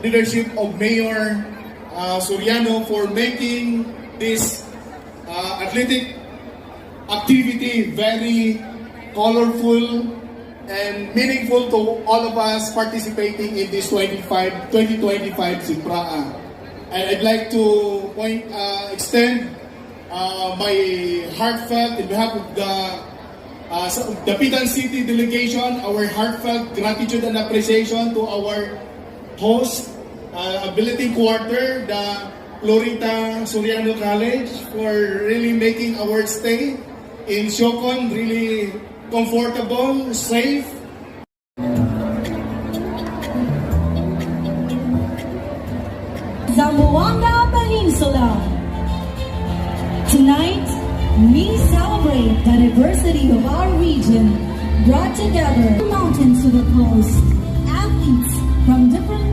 leadership of Mayor Soriano for making this athletic activity very colorful and meaningful to all of us participating in this 2025 Simpraa. And I'd like to extend my heartfelt, in behalf of the Pitan City delegation, our heartfelt gratitude and appreciation to our host, Ability Quarter, the Florita Soriano College, for really making our stay in Siocon really comfortable, safe. Zamboanga Peninsula. Tonight, we celebrate the diversity of our region, brought together mountains to the coast, athletes from different